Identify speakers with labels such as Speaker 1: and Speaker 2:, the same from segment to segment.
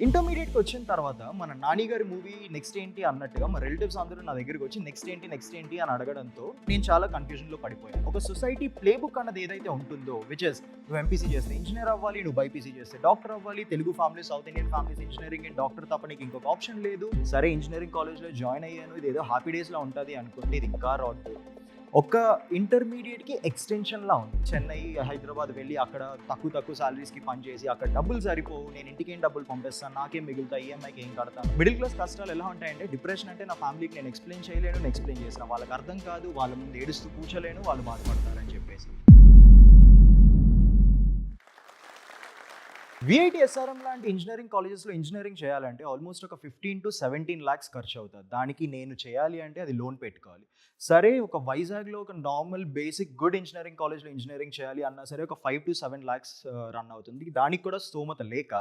Speaker 1: ఇంటర్మీడియట్‌కి వచ్చిన తర్వాత మన 'నాని' గారి మూవీ నెక్స్ట్ ఏంటి అన్నట్టుగా మా రిలేటివ్స్ అందరూ నా దగ్గరికి వచ్చి నెక్స్ట్ ఏంటి అని అడగడంతో నేను చాలా కన్‌ఫ్యూజన్‌లో పడిపోయాను. ఒక సొసైటీ ప్లే బుక్ అన్నది ఏదైతే ఉంటుందో విచ్ ఇస్ నువ్వు ఎంపీసీ చేస్తే ఇంజినీర్ అవ్వాలి, నువ్వు బైపీసీ చేస్తే డాక్టర్ అవ్వాలి, Telugu family, south Indian families engineering and doctor తప్ప నీకు ఇంకొక ఆప్షన్ లేదు. సరే ఇంజినీరింగ్ కాలేజ్‌లో జాయిన్ అయ్యాను. ఇదేదో హ్యాపీ డేస్‌లా ఉంటది అనుకుంటే ఇది ఇంకా రాడ్. ఒక ఇంటర్మీడియట్‌కి ఎక్స్‌టెన్షన్‌లా ఉంది. చెన్నై, హైదరాబాద్ వెళ్ళి అక్కడ తక్కువ సాలరీస్‌కి పని చేసి అక్కడ డబ్బులు సరిపోవు. నేను ఇంటికేం డబ్బులు పంపిస్తాను, నాకేం మిగులుతాయి, ఈఎంఐకి ఏం కడతాను. మిడిల్ క్లాస్ కష్టాలు ఎలా ఉంటాయంటే డిప్రెషన్ అంటే నా ఫ్యామిలీకి నేను ఎక్స్‌ప్లెయిన్ చేయలేను. నేను ఎక్స్‌ప్లెయిన్ చేసినా వాళ్ళకి అర్థం కాదు. వాళ్ళ ముందు ఏడుస్తూ కూర్చోలేను. వాళ్ళు బాధపడతారని చెప్పేసి. విఐటీఎస్ఆర్ఎం లాంటి ఇంజినీరింగ్ కాలేజెస్‌లో ఇంజినీరింగ్ చేయాలంటే ఆల్మోస్ట్ ఒక 15-17 లాక్స్ ఖర్చు అవుతుంది. దానికి నేను చేయాలి అంటే అది లోన్ పెట్టుకోవాలి. సరే ఒక వైజాగ్‌లో ఒక నార్మల్ బేసిక్ గుడ్ ఇంజినీరింగ్ కాలేజ్‌లో ఇంజినీరింగ్ చేయాలి అన్నా సరే ఒక 5-7 లాక్స్ రన్ అవుతుంది. దానికి కూడా స్తోమత లేక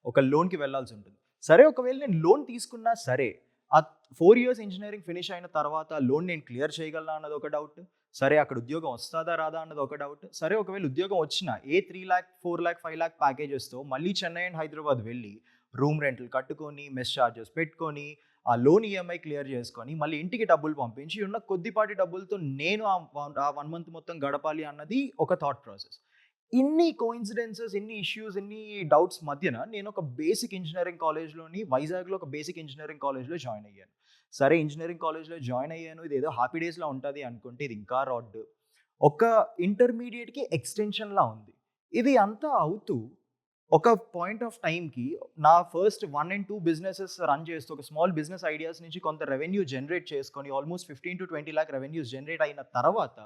Speaker 1: ఒక లోన్‌కి వెళ్ళాల్సి ఉంటుంది. సరే ఒకవేళ నేను లోన్ తీసుకున్నా సరే ఆ 4 ఇయర్స్ ఇంజినీరింగ్ ఫినిష్ అయిన తర్వాత లోన్ నేను క్లియర్ చేయగలనా అన్నది ఒక డౌట్. సరే అక్కడ ఉద్యోగం వస్తాదా రాదా అన్నది ఒక డౌట్. సరే ఒకవేళ ఉద్యోగం వచ్చినా 3 లాక్, 4 లాక్, 5 లాక్ ప్యాకేజెస్‌తో మళ్ళీ చెన్నై అండ్ హైదరాబాద్ వెళ్ళి రూమ్ రెంట్‌లు కట్టుకొని, మెస్ చార్జెస్ పెట్టుకొని, ఆ లోన్ ఈఎంఐ క్లియర్ చేసుకొని, మళ్ళీ ఇంటికి డబ్బులు పంపించి ఉన్న కొద్దిపాటి డబ్బులతో నేను ఆ 1 మంత్ మొత్తం గడపాలి అన్నది ఒక థాట్ ప్రాసెస్. ఇన్ని కోయిన్సిడెన్సెస్, ఇన్ని ఇష్యూస్, ఇన్ని డౌట్స్ మధ్యన నేను ఒక బేసిక్ ఇంజినీరింగ్ కాలేజ్‌లోని వైజాగ్‌లో ఒక బేసిక్ ఇంజినీరింగ్ కాలేజ్‌లో జాయిన్ అయ్యాను. సరే ఇంజినీరింగ్ కాలేజ్‌లో జాయిన్ అయ్యాను. ఇదేదో హ్యాపీ డేస్‌లా ఉంటది అనుకుంటే ఇది ఇంకా రాడ్. ఒక ఇంటర్మీడియేట్‌కి ఎక్స్‌టెన్షన్‌లా ఉంది. ఇది అంతా అవుతూ ఒక పాయింట్ ఆఫ్ టైమ్‌కి నా ఫస్ట్ 1 అండ్ 2 బిజినెసెస్ రన్ చేస్తూ ఒక స్మాల్ బిజినెస్ ఐడియాస్ నుంచి కొంత రెవెన్యూ జనరేట్ చేసుకొని ఆల్మోస్ట్ 15-20 లాక్ రెవెన్యూస్ జనరేట్ అయిన తర్వాత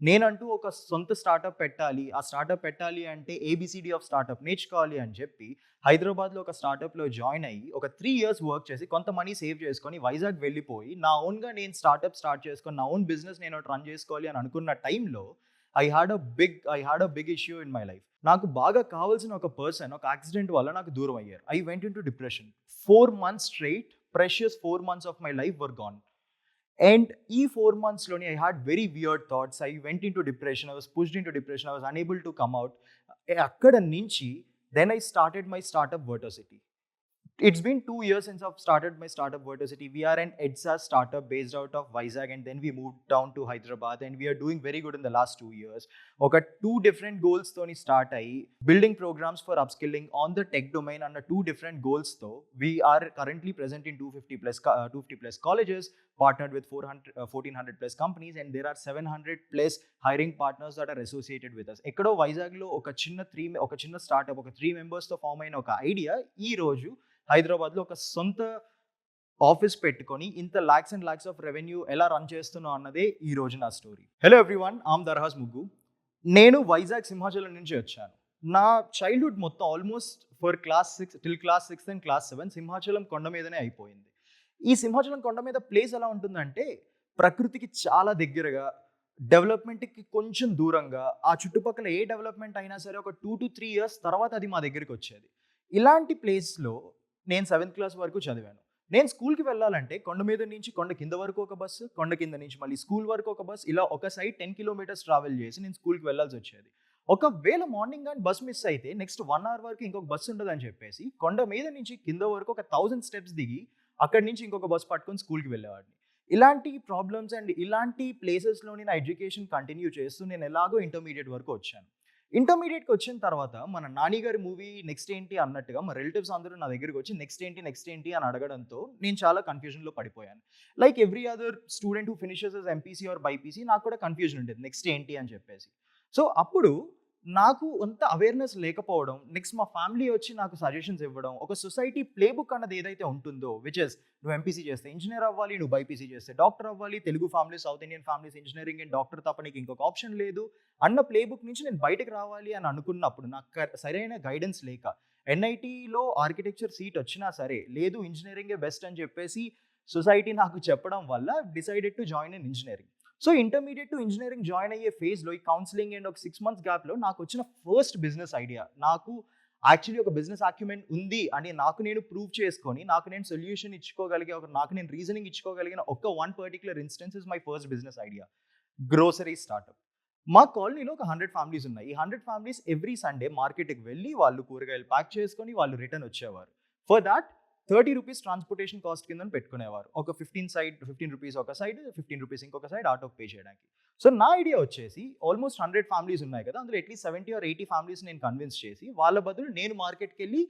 Speaker 1: నేనంటూ ఒక సొంత స్టార్టప్ పెట్టాలి. ఆ స్టార్టప్ పెట్టాలి అంటే ఏబీసీడీ ఆఫ్ స్టార్టప్ నేర్చుకోవాలి అని చెప్పి హైదరాబాద్‌లో ఒక స్టార్టప్‌లో జాయిన్ అయ్యి ఒక 3 ఇయర్స్ వర్క్ చేసి కొంత మనీ సేవ్ చేసుకొని వైజాగ్ వెళ్ళిపోయి నా ఓన్‌గా నేను స్టార్ట్ చేసుకొని నా ఓన్ బిజినెస్ నేను రన్ చేసుకోవాలి అని అనుకున్న టైంలో I had a big issue in my life. నాకు బాగా కావాల్సిన ఒక పర్సన్ ఒక యాక్సిడెంట్ వల్ల నాకు దూరం అయ్యారు. I went into depression. 4 months straight precious 4 months of my life were gone. And ఈ 4 మంత్స్‌లోని I had very weird thoughts. I went into depression. I was pushed into depression. I was unable to come out. అక్కడ నుంచి then I started my startup Vertocity. It's been 2 years since I've started my startup Verticity. We are an EdSaaS startup based out of Vizag, and then we moved down to Hyderabad, and we are doing very good in the last 2 years. Okay, 2 different goals toni start ayi building programs for upskilling on the tech domain under 2 different goals though. We are currently present in 250 plus colleges, partnered with 1400 plus companies, and there are 700 plus hiring partners that are associated with us. Ekkado Vizag lo oka chinna startup oka 3 members తో form అయిన ఒక idea ఈ రోజు హైదరాబాద్‌లో ఒక సొంత office పెట్టుకొని ఇంత lakhs and lakhs of revenue ఎలా రన్ చేస్తున్నాం అన్నదే ఈ రోజు నా స్టోరీ. హలో ఎవ్రీవన్, ఐమ్ దర్హాస్ ముగ్గు. నేను వైజాగ్ సింహాచలం నుంచి వచ్చాను. నా చైల్డ్‌హుడ్ మొత్తం almost class 6 and class 7 Simhachalam కొండ మీదనే అయిపోయింది. ఈ సింహాచలం కొండ మీద ప్లేస్ ఎలా ఉంటుందంటే ప్రకృతికి చాలా దగ్గరగా, డెవలప్‌మెంట్‌కి కొంచెం దూరంగా, ఆ చుట్టుపక్కల ఏ డెవలప్‌మెంట్ అయినా సరే ఒక 2-3 ఇయర్స్ తర్వాత అది మా దగ్గరికి వచ్చేది. ఇలాంటి ప్లేస్‌లో నేను 7థ్ క్లాస్ వరకు చదివాను. నేను స్కూల్‌కి వెళ్ళాలంటే కొండ మీద నుంచి కొండ కింద వరకు ఒక బస్సు, కొండ కింద నుంచి మళ్ళీ స్కూల్ వరకు ఒక బస్, ఇలా ఒక సైడ్ 10 కిలోమీటర్స్ ట్రావెల్ చేసి నేను స్కూల్‌కి వెళ్ళాల్సొచ్చేది. ఒకవేళ మార్నింగ్ గాని బస్ మిస్ అయితే నెక్స్ట్ 1 అవర్ వరకు ఇంకొక బస్ ఉండదని చెప్పేసి కొండ మీద నుంచి కింద వరకు ఒక 1000 స్టెప్స్ దిగి అక్కడి నుంచి ఇంకొక బస్ పట్టుకొని స్కూల్‌కి వెళ్ళేవాడిని. ఇలాంటి ప్రాబ్లమ్స్ అండ్ ఇలాంటి ప్లేసెస్‌లోని నా ఎడ్యుకేషన్ కంటిన్యూ చేస్తూ నేను ఎలాగో ఇంటర్మీడియేట్ వరకు వచ్చాను. ఇంటర్మీడియేట్‌కి వచ్చిన తర్వాత మన 'నాని' గారి మూవీ నెక్స్ట్ ఏంటి అన్నట్టుగా మా రిలేటివ్స్ అందరూ నా దగ్గరికి వచ్చి నెక్స్ట్ ఏంటి అని అడగడంతో నేను చాలా కన్‌ఫ్యూజన్‌లో పడిపోయాను. Like every other student who finishes his MPC or BiPC నాకు కూడా కన్‌ఫ్యూజన్ ఉండేది. నెక్స్ట్ ఏంటి అని చెప్పేసి. సో అప్పుడు నాకు అంత అవేర్‌నెస్ లేకపోవడం, నెక్స్ట్ మా ఫ్యామిలీ వచ్చి నాకు సజెషన్స్ ఇవ్వడం, ఒక సొసైటీ ప్లే బుక్ అన్నది ఏదైతే ఉంటుందో విచ్ ఇస్ నువ్వు ఎంపీసీ చేస్తే ఇంజినీర్ అవ్వాలి, నువ్వు బైపీసీ చేస్తే డాక్టర్ అవ్వాలి, Telugu family, south Indian families engineering and doctor తప్ప నీకు ఇంకొక ఆప్షన్ లేదు అన్న ప్లే బుక్ నుంచి నేను బయటకు రావాలి అని అనుకున్నప్పుడు నాకు సరైన గైడెన్స్ లేక ఎన్ఐటీలో ఆర్కిటెక్చర్ సీట్ వచ్చినా సరే లేదు ఇంజినీరింగే బెస్ట్ అని చెప్పేసి సొసైటీ నాకు చెప్పడం వల్ల decided to join in engineering. So intermediate to engineering join అయ్యే ఫేజ్‌లో ఈ కౌన్సిలింగ్ అండ్ ఒక 6 మంత్స్ గ్యాప్‌లో నాకు వచ్చిన ఫస్ట్ బిజినెస్ ఐడియా. నాకు యాక్చువల్లీ ఒక బిజినెస్ అక్యుమెంట్ ఉంది అని నాకు నేను ప్రూవ్ చేసుకొని, నాకు నేను సొల్యూషన్ ఇచ్చుకోగలిగే, నాకు నేను రీజనింగ్ ఇచ్చుకోగలిగిన one particular instance is my first business idea. Grocery startup. మా కాలనీలో ఒక 100 ఫ్యామిలీస్ ఉన్నాయి. ఈ 100 ఫ్యామిలీస్ ఎవ్రీ సండే మార్కెట్‌కి వెళ్ళి వాళ్ళు కూరగాయలు ప్యాక్ చేసుకొని వాళ్ళు రిటర్న్ వచ్చేవారు. For that 30 rupees transportation cost కింద పెట్టుకునేవారు. ఒక 15 రూపీస్ ఒక సైడ్, 15 రూపీస్ ఇంకొక సైడ్ ఆటోకి పే చేయడానికి. సో నా ఐడియా వచ్చేసి ఆల్మోస్ట్ 100 ఫ్యామిలీస్ ఉన్నాయి కదా, అందులో అట్లీస్ట్ 70 ఆర్ 80 ఫ్యామిలీస్ నేను కన్విన్స్ చేసి వాళ్ళ బదులు నేను మార్కెట్కి వెళ్ళి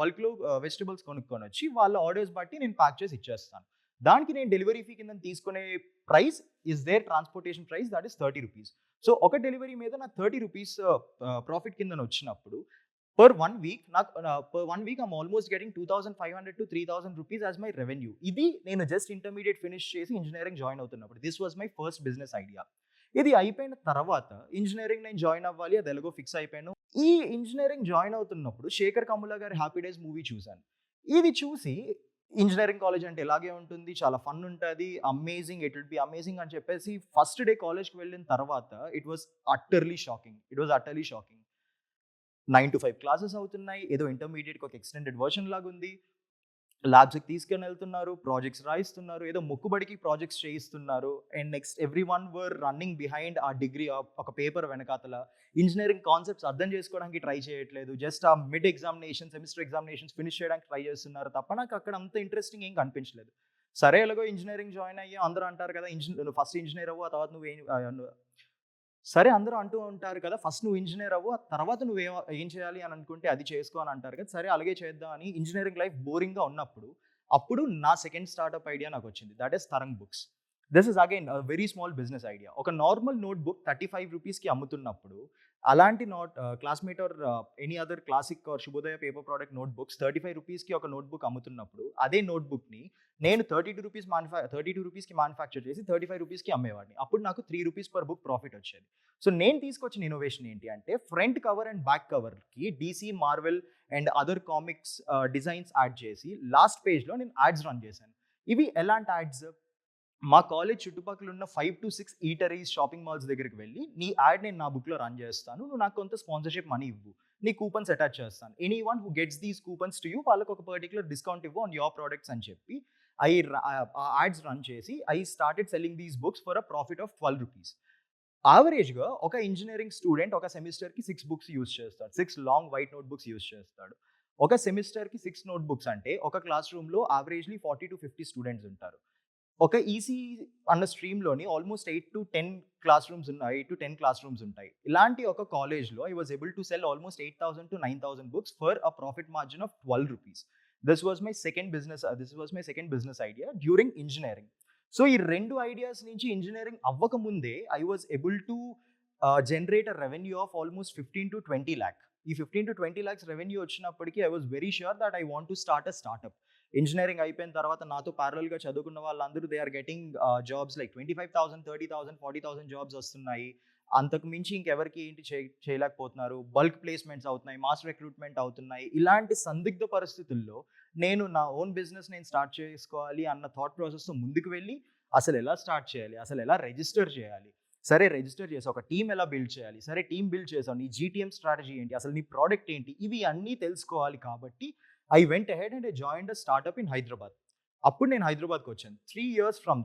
Speaker 1: బల్క్లో వెజిటబుల్స్ కొనుక్కొని వచ్చి వాళ్ళ ఆర్డర్స్ బట్టి నేను ప్యాక్ చేసి ఇచ్చేస్తాను. దానికి నేను డెలివరీ ఫీ కింద తీసుకునే price is there transportation price, that is 30 rupees. So ఒక డెలివరీ మీద నాకు 30 రూపీస్ ప్రాఫిట్ కింద వచ్చినప్పుడు per 1 week per 1 week I'm almost getting 2500 to 3000 rupees as my revenue. ఇది నేను జస్ట్ ఇంటర్మీడియట్ ఫినిష్ చేసి ఇంజనీరింగ్ జాయిన్ అవుతున్నప్పుడు this was my first business idea. ఇది అయిపోయిన తర్వాత ఇంజనీరింగ్ నేను జాయిన్ అవ్వాలి, అది ఎలాగో ఫిక్స్ అయిపోయాను. ఈ ఇంజనీరింగ్ జాయిన్ అవుతున్నప్పుడు శేఖర్ కమ్ముల గారి హ్యాపీ డేస్ మూవీ చూశాను. ఇది చూసి ఇంజనీరింగ్ కాలేజ్ అంటే ఇలాగే ఉంటుంది, చాలా ఫన్ ఉంటుంది, amazing, it will be amazing అని చెప్పేసి ఫస్ట్ డే కాలేజ్కి వెళ్ళిన తర్వాత it was utterly shocking. 9 to 5 classes అవుతున్నాయి, ఏదో ఇంటర్మీడియట్కి ఒక ఎక్స్టెండెడ్ వర్షన్ లాగా ఉంది. ల్యాబ్స్కి తీసుకొని వెళ్తున్నారు, ప్రాజెక్ట్స్ రాయిస్తున్నారు, ఏదో మొక్కుబడికి ప్రాజెక్ట్స్ చేయిస్తున్నారు. And next every one were running behind ఆ డిగ్రీ ఒక పేపర్ వెనకాతల. ఇంజనీరింగ్ కాన్సెప్ట్స్ అర్థం చేసుకోవడానికి ట్రై చేయట్లేదు, జస్ట్ ఆ సెమిస్టర్ ఎగ్జామినేషన్స్ ఫినిష్ చేయడానికి ట్రై చేస్తున్నారు తప్ప నాకు అక్కడ అంత ఇంట్రెస్టింగ్ ఏం కనిపించలేదు. సరే ఎలాగో ఇంజనీరింగ్ జాయిన్ అయ్యి అందరూ అంటారు కదా, ఫస్ట్ ఇంజనీర్ అవ్వు, ఆ తర్వాత అందరూ అంటూ ఉంటారు కదా, ఫస్ట్ నువ్వు ఇంజనీర్ అవ్వు, ఆ తర్వాత నువ్వు ఏం చేయాలి అని అనుకుంటే అది చేసుకో అని అంటారు కదా. సరే అలాగే చేద్దాం అని ఇంజనీరింగ్ లైఫ్ బోరింగ్గా ఉన్నప్పుడు అప్పుడు నా సెకండ్ స్టార్ట్అప్ ఐడియా నాకు వచ్చింది, that is Tarang books. This is again very small business idea. ఒక నార్మల్ నోట్ బుక్ 35 రూపీస్కి అమ్ముతున్నప్పుడు అలాంటి Classmate or any other classic or Shubhodaya paper product note books 35 రూపీస్కి ఒక నోట్ బుక్ అమ్ముతున్నప్పుడు అదే నోట్ బుక్ని నేను 32 రూపీస్కి మ్యానుఫ్యాక్చర్ చేసి 35 రూపీస్కి అమ్మేవాడిని. అప్పుడు నాకు 3 రూపీస్ పర్ బుక్ ప్రాఫిట్ వచ్చేది. సో నేను తీసుకొచ్చిన ఇన్నోవేషన్ ఏంటి అంటే ఫ్రంట్ కవర్ అండ్ బ్యాక్ కవర్కి DC, Marvel and other comics designs add చేసి లాస్ట్ పేజ్లో నేను యాడ్స్ రన్ చేశాను. ఇవి ఎలాంటి యాడ్స్? మా కాలేజ్ చుట్టుపక్కల ఉన్న 5 to 6 ఈటరీస్, షాపింగ్ మాల్స్ దగ్గరికి వెళ్ళి నీ యాడ్ నేను నా బుక్లో రన్ చేస్తాను, నువ్వు నాకు కొంత స్పాన్సర్షిప్ మనీ ఇవ్వు, నీ కూపన్స్ అటాచ్ చేస్తాను, any one who gets these coupons to you వాళ్ళకి ఒక పర్టికులర్ డిస్కౌంట్ ఇవ్వు ఆన్ యువర్ ప్రోడక్ట్స్ అని చెప్పి యాడ్స్ రన్ చేసి I started selling these books for a profit of 12 rupees. యావరేజ్గా ఒక ఇంజనీరింగ్ స్టూడెంట్ ఒక సెమిస్టర్కి 6 బుక్స్ యూజ్ చేస్తాడు, 6 long white note books use చేస్తాడు. ఒక సెమిస్టర్కి 6 నోట్ బుక్స్ అంటే ఒక క్లాస్ రూమ్లో యావరేజ్లీ 40 to 50 స్టూడెంట్స్ ఉంటారు. ఒక ఈసీ అన్న స్ట్రీమ్లోని ఆల్మోస్ట్ 8 to 10 క్లాస్ రూమ్స్ ఉంటాయి. ఇలాంటి ఒక కాలేజ్లో I was able to cell almost 8,000 to 9,000 books for a profit margin of 12 rupees. This was my second business idea during engineering. So ఈ రెండు ఐడియాస్ నుంచి ఇంజనీరింగ్ అవ్వకముందే I was able to generate a revenue of almost 15 to 20 lakh. ఈ 15 to 20 lakhs revenue వచ్చినప్పటికీ I was very sure that I want to start a startup. Engineering అయిపోయిన తర్వాత నాతో ప్యారల్గా చదువుకున్న వాళ్ళందరూ they are getting jobs like 25,000, 30,000, 40,000 jobs వస్తున్నాయి. అంతకు మించి ఇంకెవరికి ఏంటి చేయలేకపోతున్నారు. బల్క్ ప్లేస్మెంట్స్ అవుతున్నాయి, మాస్ రిక్రూట్మెంట్ అవుతున్నాయి. ఇలాంటి సందిగ్ధ పరిస్థితుల్లో నేను నా ఓన్ బిజినెస్ నేను స్టార్ట్ చేసుకోవాలి అన్న థాట్ ప్రాసెస్తో ముందుకు వెళ్ళి అసలు ఎలా స్టార్ట్ చేయాలి, అసలు ఎలా రిజిస్టర్ చేయాలి, సరే రిజిస్టర్ చేసి ఒక టీం ఎలా బిల్డ్ చేయాలి, సరే టీం బిల్డ్ చేసావు, నీ GTM స్ట్రాటజీ ఏంటి, అసలు నీ ప్రోడక్ట్ ఏంటి, ఇవి అన్నీ తెలుసుకోవాలి. కాబట్టి I went ahead and I joined a startup in Hyderabad. అప్పుడు నేను హైదరాబాద్కి వచ్చాను. 3 years from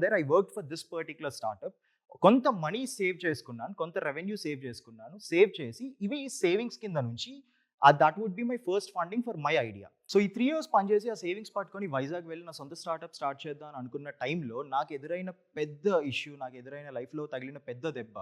Speaker 1: there I worked for this particular startup. కొంత మనీ సేవ్ చేసుకున్నాను, కొంత రెవెన్యూ సేవ్ చేసి ఇవి సేవింగ్స్ కింద నుంచి that would be my first funding for my idea. So ఈ 3 years పనిచేసి ఆ సేవింగ్స్ పట్టుకొని వైజాగ్ వెళ్ళి నా సొంత స్టార్ట్అప్ స్టార్ట్ చేద్దాం అనుకున్న టైంలో నాకు ఎదురైన పెద్ద ఇష్యూ, నాకు ఎదురైన లైఫ్లో తగిలిన పెద్ద దెబ్బ,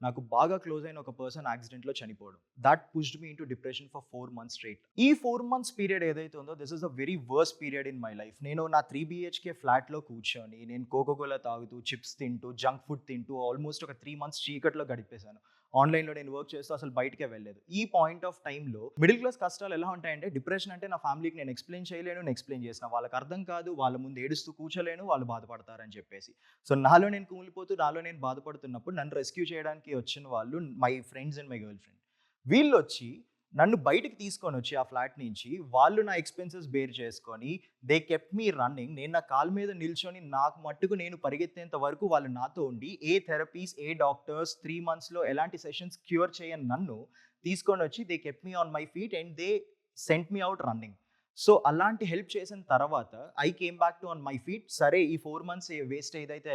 Speaker 1: నాకు బాగా క్లోజ్ అయిన ఒక పర్సన్ యాక్సిడెంట్లో చనిపోవడం. That pushed me into depression for 4 months straight. ఈ 4 months పీరియడ్ ఏదైతే ఉందో this is a very worst period in my life. నేను నా 3 BHK ఫ్లాట్లో కూర్చొని నేను కోకోకోలా తాగుతూ, చిప్స్ తింటూ, జంక్ ఫుడ్ తింటూ ఆల్మోస్ట్ ఒక 3 months చీకట్లో గడిపేశాను. ఆన్లైన్లో నేను వర్క్ చేస్తూ అసలు బయటకే వెళ్ళలేదు. ఈ పాయింట్ ఆఫ్ టైంలో మిడిల్ క్లాస్ కష్టాలు ఎలా ఉంటాయంటే, డిప్రెషన్ అంటే నా ఫ్యామిలీకి నేను ఎక్స్ప్లెయిన్ చేయలేను, నేను ఎక్స్ప్లెయిన్ చేసిన వాళ్ళకి అర్థం కాదు, వాళ్ళ ముందు ఏడుస్తూ కూర్చోలేను, వాళ్ళు బాధపడతారని చెప్పేసి. సో నాలో నేను కూలిపోతూ, నాలో నేను బాధపడుతున్నప్పుడు నన్ను రెస్క్యూ చేయడానికి వచ్చిన వాళ్ళు my friends and my girl friend. వీళ్ళు వచ్చి నన్ను బయటకు తీసుకొని వచ్చి ఆ ఫ్లాట్ నుంచి వాళ్ళు నా ఎక్స్పెన్సెస్ బేర్ చేసుకొని దే కెప్ట్ మీ రన్నింగ్. నేను నా కాల్ మీద నిల్చొని నాకు మట్టుకు నేను పరిగెత్తేంత వరకు వాళ్ళు నాతో ఉండి ఏ థెరపీస్, ఏ డాక్టర్స్ 3 monthsలో ఎలాంటి సెషన్స్ క్యూర్ చేయని నన్ను తీసుకొని వచ్చి they kept me on my feet and they sent me out running. So అలాంటి హెల్ప్ చేసిన తర్వాత I came back to on my feet. సరే ఈ 4 months వేస్ట్ ఏదైతే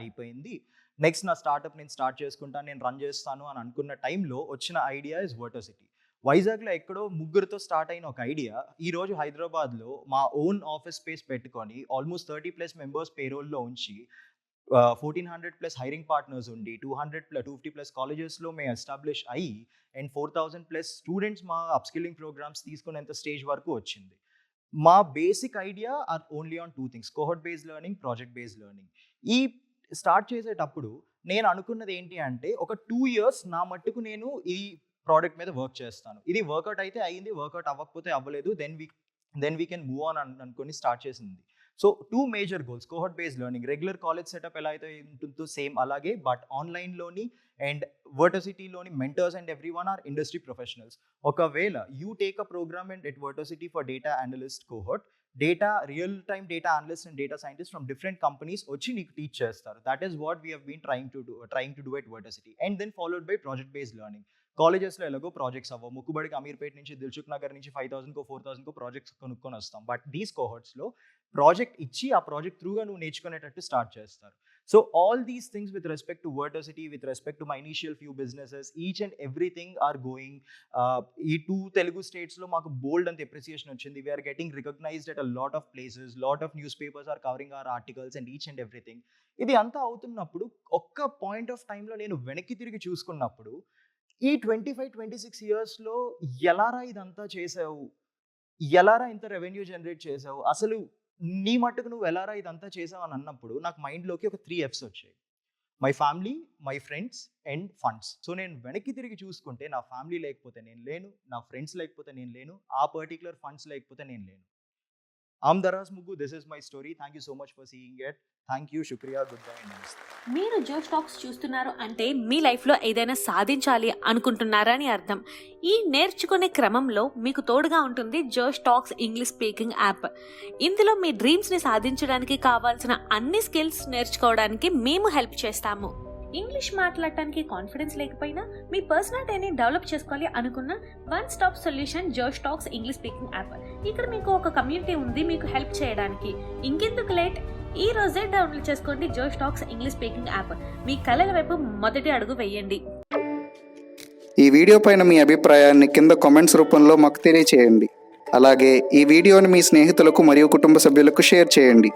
Speaker 1: అయిపోయింది, నెక్స్ట్ నా స్టార్ట్అప్ నేను స్టార్ట్ చేసుకుంటాను, నేను రన్ చేస్తాను అని అనుకున్న టైంలో వచ్చిన ఐడియా ఇస్ వర్టోసిటీ. వైజాగ్లో ఎక్కడో ముగ్గురితో స్టార్ట్ అయిన ఒక ఐడియా ఈరోజు హైదరాబాద్లో మా ఓన్ ఆఫీస్ స్పేస్ పెట్టుకొని ఆల్మోస్ట్ 30+ మెంబర్స్ పేరోల్లో ఉంచి 1400+ హైరింగ్ పార్ట్నర్స్ ఉండి 250+ కాలేజెస్లో మేము ఎస్టాబ్లిష్ అయ్యి అండ్ 4000+ స్టూడెంట్స్ మా అప్స్కిల్లింగ్ ప్రోగ్రామ్స్ తీసుకునేంత స్టేజ్ వరకు వచ్చింది. మా basic idea are only on 2 things: cohort based learning, project based learning. ఈ స్టార్ట్ చేసేటప్పుడు నేను అనుకున్నది ఏంటి అంటే ఒక 2 years నా మట్టుకు నేను ఈ ప్రోడక్ట్ మీద వర్క్ చేస్తాను. ఇది వర్కౌట్ అయితే అయ్యింది, వర్కౌట్ అవ్వకపోతే అవ్వలేదు, then we can move on అనుకొని స్టార్ట్ చేసింది. So 2 major goals: cohort based learning, regular college setup ఎలా అయితే ఉంటుందో సేమ్ అలాగే, బట్ ఆన్లైన్లోని అండ్ వర్టసిటీలోని mentors and everyone are industry professionals. ఒకవేళ you take a program and at Vertocity for data analyst cohort, real time data analyst and data scientist from different companies వచ్చి నీకు teach చేస్తారు. That is what we are trying to do at Vertocity. And then followed by project based learning. కాలేజెస్లో ఎలాగో projects అవ్వవు, ముక్కుబడికి అమీర్పేట నుంచి దిల్సుఖ్ నగర్ నుంచి 5000కో 4000కో projects కొనుక్కొని వస్తాం. బట్ దీస్ కోహర్ట్స్లో ప్రాజెక్ట్ ఇచ్చి ఆ ప్రాజెక్ట్ త్రూగా నువ్వు నేర్చుకునేటట్టు స్టార్ట్ చేస్తారు. So all these things with respect to Vertocity, with respect to my initial few businesses, each and everything are going. ఈ 2 తెలుగు స్టేట్స్లో మాకు బోల్డ్ అంత ఎప్రిసియేషన్ వచ్చింది. We are getting recognized at a lot of places, lot of news papers are covering our articles and each and everything. ఇది అంతా అవుతున్నప్పుడు ఒక్క పాయింట్ ఆఫ్ టైంలో నేను వెనక్కి తిరిగి చూసుకున్నప్పుడు ఈ 25-26 ఇయర్స్లో ఎలారా ఇదంతా చేసావు, ఎలారా ఇంత రెవెన్యూ జనరేట్ చేసావు, అసలు నీ మట్టుకు నువ్వు ఎలారా ఇదంతా చేసావు అని అన్నప్పుడు నాకు మైండ్లోకి ఒక 3 F's వచ్చాయి: my family, my friends and funds. So నేను వెనక్కి తిరిగి చూసుకుంటే నా ఫ్యామిలీ లేకపోతే నేను లేను, నా ఫ్రెండ్స్ లేకపోతే నేను లేను, ఆ పర్టికులర్ ఫండ్స్ లేకపోతే నేను లేను. I'm Daraz Mugu. This is my story. Thank you so much for seeing it. Thank you, Shukriya, goodbye and namaste.
Speaker 2: మీరు జోష్ టాక్స్ చూస్తున్నారు అంటే మీ లైఫ్లో ఏదైనా సాధించాలి అనుకుంటున్నారని అర్థం. ఈ నేర్చుకునే క్రమంలో మీకు తోడుగా ఉంటుంది జోష్ టాక్స్ ఇంగ్లీష్ స్పీకింగ్ యాప్. ఇందులో మీ డ్రీమ్స్ని సాధించడానికి కావాల్సిన అన్ని స్కిల్స్ నేర్చుకోవడానికి మేము హెల్ప్ చేస్తాము. ఇంగ్లీష్ మాట్లాడటానికి కాన్ఫిడెన్స్ లేకపోయినా మీ పర్సనాలిటీని డెవలప్ చేసుకోవాలి అనుకున్న వన్ స్టాప్ సొల్యూషన్ జోష్ టాక్స్ ఇంగ్లీష్ స్పీకింగ్ యాప్. ఇక్కడ మీకు ఒక కమ్యూనిటీ ఉంది మీకు హెల్ప్ చేయడానికి. ఇంకెందుకు లేట్, ఈ రోజే డౌన్లోడ్ చేసుకోండి జోష్ టాక్స్ ఇంగ్లీష్ స్పీకింగ్ యాప్. మీ కళల వైపు మొదటి అడుగు వేయండి.
Speaker 3: ఈ వీడియో పైన మీ అభిప్రాయాన్ని కింద కామెంట్స్ రూపంలో మాకు తెలియచేయండి. అలాగే ఈ వీడియోని మీ స్నేహితులకు మరియు కుటుంబ సభ్యులకు షేర్ చేయండి.